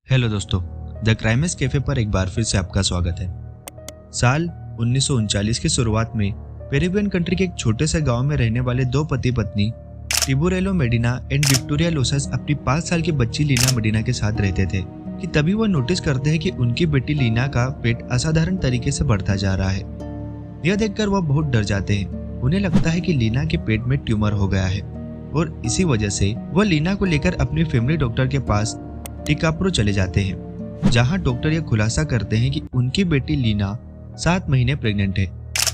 Hello दोस्तों, the crimes cafe पर एक बार फिर से आपका स्वागत है। साल 1939 की शुरुआत में पेरिबियन कंट्री के एक छोटे से गांव में रहने वाले दो पति पत्नी टिबुरेलो मेडिना एंड विक्टोरिया लोसस अपनी 5 साल की बच्ची लीना मेडिना के साथ रहते थे कि तभी वह नोटिस करते हैं कि उनकी बेटी लीना का पेट असाधारण तरीके से बढ़ता जा रहा है। यह देखकर वह बहुत डर जाते हैं। उन्हें लगता है कि लीना के पेट में ट्यूमर हो गया है और इसी वजह से वह लीना को लेकर अपने फैमिली डॉक्टर के पास टिकाप्रो चले जाते हैं, जहां डॉक्टर यह खुलासा करते हैं कि उनकी बेटी लीना 7 महीने प्रेग्नेंट है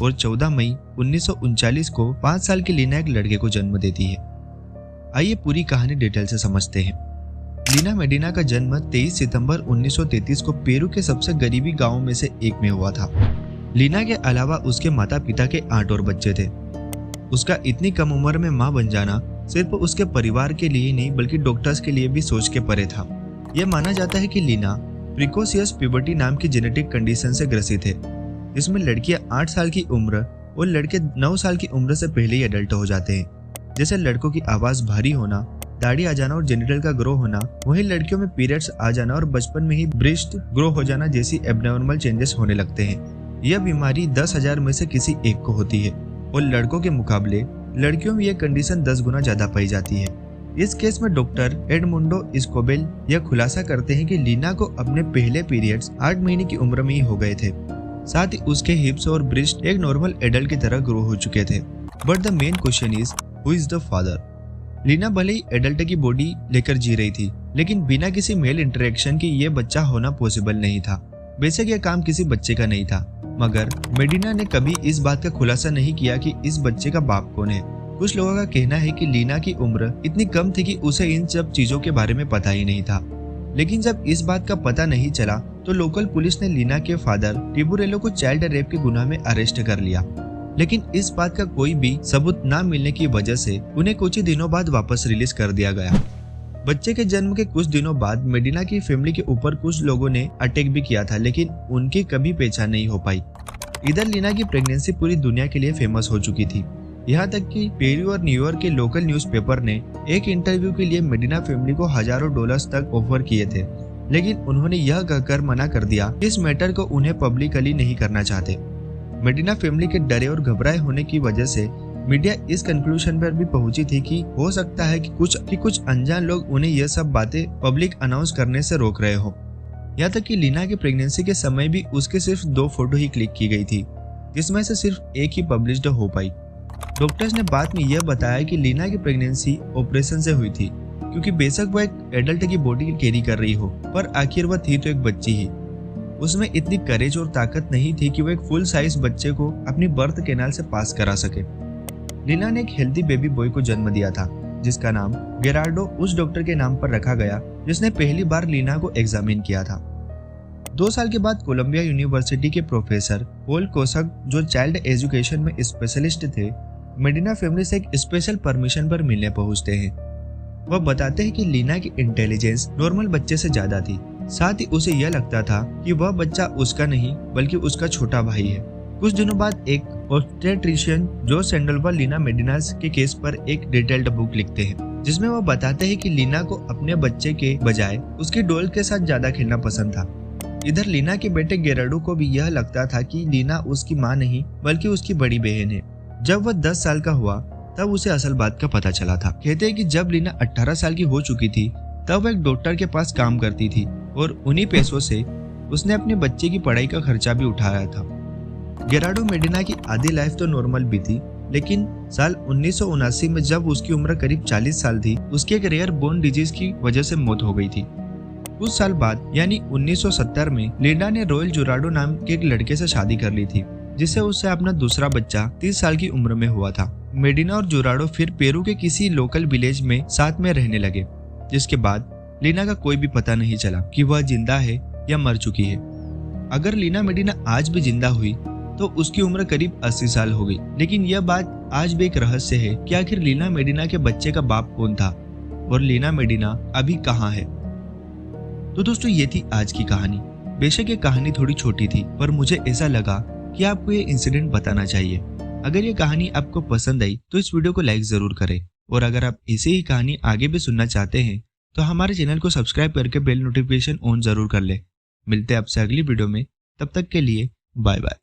और 14 मई 1939 को 5 साल की लीना एक लड़के को जन्म देती है। आइए पूरी कहानी डिटेल से समझते हैं। लीना मेडिना का जन्म 23 सितंबर 1933 को पेरू के सबसे गरीबी गांवों में से एक में हुआ था। लीना के अलावा उसके माता पिता के 8 और बच्चे थे। उसका इतनी कम उम्र में मां बन जाना सिर्फ उसके परिवार के लिए नहीं बल्कि डॉक्टर्स के लिए भी सोच के परे था। यह माना जाता है कि लीना प्रिकोसियस प्यूबर्टी नाम की जेनेटिक कंडीशन से ग्रसित है, जिसमें लड़कियां 8 साल की उम्र और लड़के 9 साल की उम्र से पहले ही एडल्ट हो जाते हैं। जैसे लड़कों की आवाज भारी होना, दाढ़ी आ जाना और जेनिटल का ग्रो होना, वहीं लड़कियों में पीरियड्स आ जाना और बचपन में ही ब्रेस्ट ग्रो हो जाना जैसी एब्नॉर्मल चेंजेस होने लगते हैं। यह बीमारी 10,000 में से किसी एक को होती है और लड़कों के मुकाबले लड़कियों में यह कंडीशन 10 गुना ज्यादा पाई जाती है। इस केस में डॉक्टर एडमुंडो इस्कोबेल यह खुलासा करते हैं कि लीना को अपने पहले पीरियड्स 8 महीने की उम्र में ही हो गए थे। साथ ही उसके हिप्स और ब्रेस्ट एक नॉर्मल एडल्ट की तरह ग्रो हो चुके थे। But the main question is who is the father. Leena भले ही एडल्ट की बॉडी लेकर जी रही थी, लेकिन बिना किसी मेल इंटरेक्शन के ये बच्चा होना पॉसिबल नहीं था। बेशक यह काम किसी बच्चे का नहीं था, मगर मेडिना ने कभी इस बात का खुलासा नहीं किया कि इस बच्चे का बाप कौन है। कुछ लोगों का कहना है कि लीना की उम्र इतनी कम थी कि उसे इन सब चीजों के बारे में पता ही नहीं था। लेकिन जब इस बात का पता नहीं चला तो लोकल पुलिस ने लीना के फादर टिबुरेलो को चाइल्ड रेप के गुनाह में अरेस्ट कर लिया। लेकिन इस बात का कोई भी सबूत न मिलने की वजह से उन्हें कुछ ही दिनों बाद वापस रिलीज कर दिया गया। बच्चे के जन्म के कुछ दिनों बाद मेडिना की फैमिली के ऊपर कुछ लोगों ने अटैक भी किया था, लेकिन उनकी कभी पहचान नहीं हो पाई। इधर लीना की प्रेगनेंसी पूरी दुनिया के लिए फेमस हो चुकी थी, यहाँ तक कि पेरू और न्यूयॉर्क के लोकल न्यूज़पेपर ने एक इंटरव्यू के लिए मेडिना फैमिली को हजारों डॉलर्स तक ऑफर किए थे, लेकिन उन्होंने यह कहकर मना कर दिया कि इस मैटर को उन्हें पब्लिकली नहीं करना चाहते। मेडिना फैमिली के डरे और घबराए होने की वजह से मीडिया इस कंक्लूजन पर भी पहुंची थी कि हो सकता है कि कुछ अनजान लोग उन्हें यह सब बातें पब्लिक अनाउंस करने से रोक रहे हो। यहाँ तक कि लीना की प्रेगनेंसी के समय भी उसके सिर्फ 2 फोटो ही क्लिक की गई थी, जिसमें से सिर्फ एक ही पब्लिश्ड हो पाई। डॉक्टर्स ने बाद में यह बताया कि लीना की प्रेगनेंसी ऑपरेशन से हुई थी, क्योंकि बेशक वह एक एडल्ट की बॉडी कैरी कर रही हो, पर आखिर वह थी तो एक बच्ची ही। उसमें इतनी करेज और ताकत नहीं थी कि वह एक फुल साइज बच्चे को अपनी बर्थ कैनाल से पास करा सके। लीना ने एक हेल्दी बेबी बॉय को जन्म दिया था, जिसका नाम गेरार्डो उस डॉक्टर के नाम पर रखा गया जिसने पहली बार लीना को एग्जामिन किया था। 2 साल के बाद कोलंबिया यूनिवर्सिटी के प्रोफेसर पॉल कोसक, जो चाइल्ड एजुकेशन में स्पेशलिस्ट थे, मेडिना फैमिली से एक स्पेशल परमिशन पर मिलने पहुंचते हैं। वह बताते हैं कि लीना की इंटेलिजेंस नॉर्मल बच्चे से ज्यादा थी। साथ ही उसे यह लगता था कि वह बच्चा उसका नहीं बल्कि उसका छोटा भाई है। कुछ दिनों बाद एक ऑब्स्टेट्रिशियन जो सैंडोवल्फा लीना मेडिनास के केस पर एक डिटेल्ड बुक लिखते हैं, जिसमें वह बताते हैं कि लीना को अपने बच्चे के बजाय उसकी डॉल के साथ ज्यादा खेलना पसंद था। इधर लीना के बेटे गेरार्डो को भी यह लगता था कि लीना उसकी माँ नहीं बल्कि उसकी बड़ी बहन है। जब वह 10 साल का हुआ तब उसे असल बात का पता चला था। कहते हैं कि जब लीना 18 साल की हो चुकी थी तब वह एक डॉक्टर के पास काम करती थी और उन्हीं पैसों से उसने अपने बच्चे की पढ़ाई का खर्चा भी उठाया था। गेरार्डो मेडिना की आधी लाइफ तो नॉर्मल भी थी, लेकिन साल 1979 में जब उसकी उम्र करीब 40 साल थी, उसकी एक रेयर बोन डिजीज की वजह से मौत हो गई थी। कुछ साल बाद यानी 1970 में लीना ने रॉयल जुराडो नाम के एक लड़के से शादी कर ली थी, जिससे उससे अपना दूसरा बच्चा 30 साल की उम्र में हुआ था। मेडिना और जुराडो फिर पेरू के किसी लोकल विलेज में साथ में रहने लगे, जिसके बाद लीना का कोई भी पता नहीं चला कि वह जिंदा है या मर चुकी है। अगर लीना मेडिना आज भी जिंदा हुई तो उसकी उम्र करीब 80 साल हो गई, लेकिन यह बात आज भी एक रहस्य है कि आखिर लीना मेडिना के बच्चे का बाप कौन था और लीना मेडिना अभी कहाँ है। तो दोस्तों, ये थी आज की कहानी। बेशक ये कहानी थोड़ी छोटी थी, पर मुझे ऐसा लगा कि आपको ये इंसिडेंट बताना चाहिए। अगर ये कहानी आपको पसंद आई तो इस वीडियो को लाइक जरूर करें, और अगर आप ऐसी ही कहानी आगे भी सुनना चाहते हैं तो हमारे चैनल को सब्सक्राइब करके बेल नोटिफिकेशन ऑन जरूर कर ले। मिलते हैं आपसे अगली वीडियो में, तब तक के लिए बाय बाय।